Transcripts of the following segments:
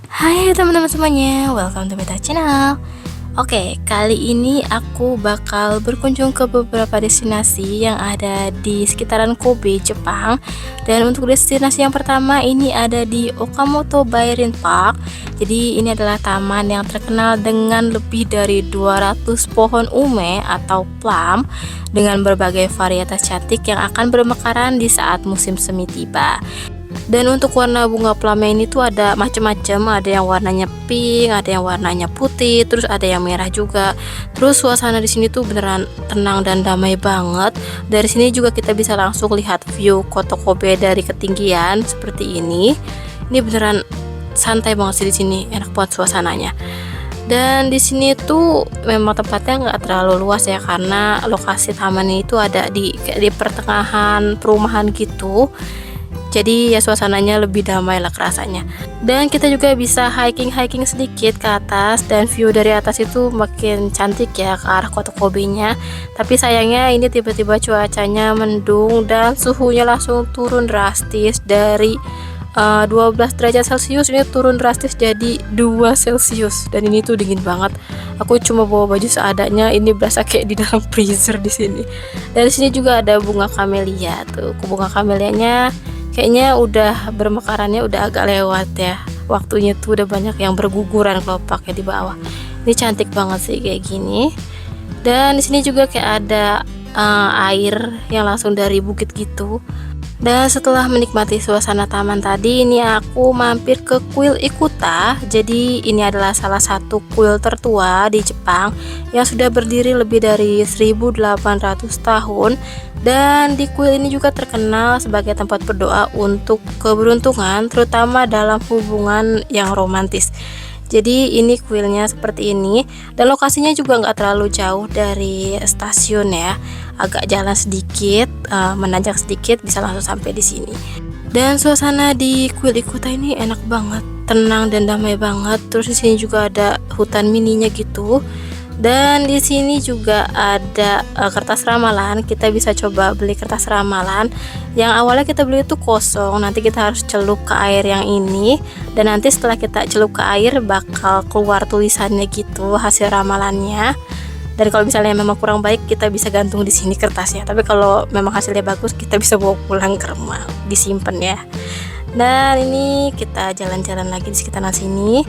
Hai teman-teman semuanya, welcome to Meta Channel. Oke, kali ini aku bakal berkunjung ke beberapa destinasi yang ada di sekitaran Kobe, Jepang. Dan untuk destinasi yang pertama ini ada di Okamoto Bairin Park. Jadi ini adalah taman yang terkenal dengan lebih dari 200 pohon ume atau plum dengan berbagai varietas cantik yang akan bermekaran di saat musim semi tiba. Dan untuk warna bunga plumnya ini tuh ada macam-macam, ada yang warnanya pink, ada yang warnanya putih, terus ada yang merah juga. Terus suasana di sini tuh beneran tenang dan damai banget. Dari sini juga kita bisa langsung lihat view Kota Kobe dari ketinggian seperti ini. Ini beneran santai banget sih di sini, enak banget suasananya. Dan di sini tuh memang tempatnya nggak terlalu luas ya, karena lokasi taman ini tuh ada di pertengahan perumahan gitu. Jadi ya suasananya lebih damai lah rasanya. Dan kita juga bisa hiking sedikit ke atas, dan view dari atas itu makin cantik ya ke arah kota Kobe-nya. Tapi sayangnya ini tiba-tiba cuacanya mendung dan suhunya langsung turun drastis dari 12 derajat Celcius ini turun drastis jadi 2 Celcius, dan ini tuh dingin banget. Aku cuma bawa baju seadanya, ini berasa kayak di dalam freezer di sini. Dan di sini juga ada bunga kamelia tuh. Bunga kamelianya kayaknya udah bermekarannya udah agak lewat ya. Waktunya tuh udah banyak yang berguguran kelopaknya di bawah. Ini cantik banget sih kayak gini. Dan di sini juga kayak ada air yang langsung dari bukit gitu. Dan setelah menikmati suasana taman tadi, ini aku mampir ke kuil Ikuta. Jadi ini adalah salah satu kuil tertua di Jepang yang sudah berdiri lebih dari 1800 tahun. Dan di kuil ini juga terkenal sebagai tempat berdoa untuk keberuntungan, terutama dalam hubungan yang romantis. Jadi ini kuilnya seperti ini, dan lokasinya juga nggak terlalu jauh dari stasiun ya, agak jalan sedikit, menanjak sedikit bisa langsung sampai di sini. Dan suasana di kuil Ikuta ini enak banget, tenang dan damai banget. Terus di sini juga ada hutan mininya gitu. Dan di sini juga ada kertas ramalan. Kita bisa coba beli kertas ramalan. Yang awalnya kita beli itu kosong, nanti kita harus celup ke air yang ini. Dan nanti setelah kita celup ke air bakal keluar tulisannya gitu, hasil ramalannya. Dan kalau misalnya memang kurang baik, kita bisa gantung di sini kertasnya. Tapi kalau memang hasilnya bagus, kita bisa bawa pulang ke rumah, disimpan ya. Dan ini kita jalan-jalan lagi di sekitaran sini.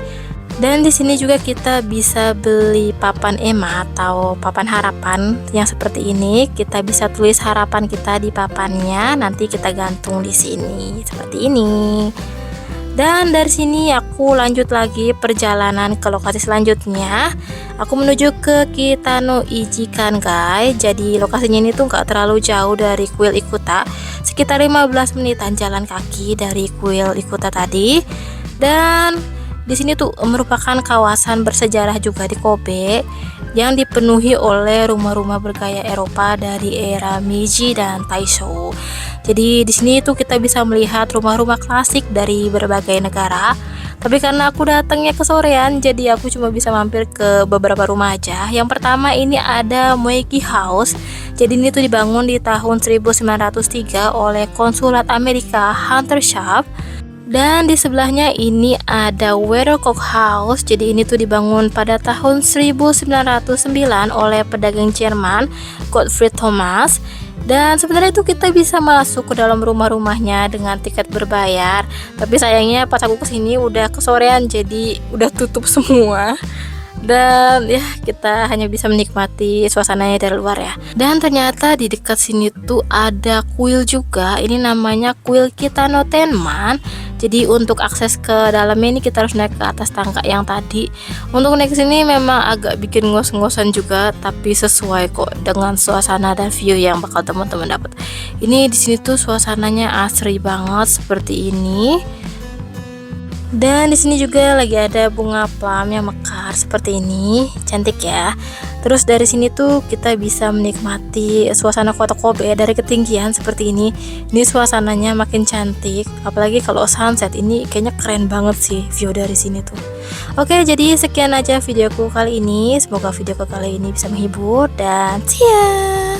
Dan di sini juga kita bisa beli papan ema atau papan harapan yang seperti ini. Kita bisa tulis harapan kita di papannya, nanti kita gantung di sini seperti ini. Dan dari sini aku lanjut lagi perjalanan ke lokasi selanjutnya. Aku menuju ke Kitano Ichikan guys. Jadi lokasinya ini tuh nggak terlalu jauh dari kuil Ikuta, sekitar 15 menitan jalan kaki dari kuil Ikuta tadi. Dan di sini tuh merupakan kawasan bersejarah juga di Kobe yang dipenuhi oleh rumah-rumah bergaya Eropa dari era Meiji dan Taisho. Jadi di sini tuh kita bisa melihat rumah-rumah klasik dari berbagai negara. Tapi karena aku datangnya ke sorean, jadi aku cuma bisa mampir ke beberapa rumah aja. Yang pertama ini ada Moeki House. Jadi ini tuh dibangun di tahun 1903 oleh konsulat Amerika Hunter Sharp. Dan di sebelahnya ini ada Weathercock House. Jadi ini tuh dibangun pada tahun 1909 oleh pedagang Jerman Gottfried Thomas. Dan sebenarnya itu kita bisa masuk ke dalam rumah-rumahnya dengan tiket berbayar. Tapi sayangnya pas aku kesini udah kesorean, jadi udah tutup semua. Dan ya kita hanya bisa menikmati suasananya dari luar ya. Dan ternyata di dekat sini tuh ada kuil juga. Ini namanya kuil Kitano Tenman. Jadi untuk akses ke dalamnya ini kita harus naik ke atas tangga yang tadi. Untuk naik ke sini memang agak bikin ngos-ngosan juga, tapi sesuai kok dengan suasana dan view yang bakal teman-teman dapat. Ini di sini tuh suasananya asri banget seperti ini. Dan di sini juga lagi ada bunga plum yang mekar seperti ini, cantik ya. Terus dari sini tuh kita bisa menikmati suasana kota Kobe dari ketinggian seperti ini. Ini suasananya makin cantik, apalagi kalau sunset. Ini kayaknya keren banget sih view dari sini tuh. Oke, jadi sekian aja videoku kali ini. Semoga videoku kali ini bisa menghibur dan see ya.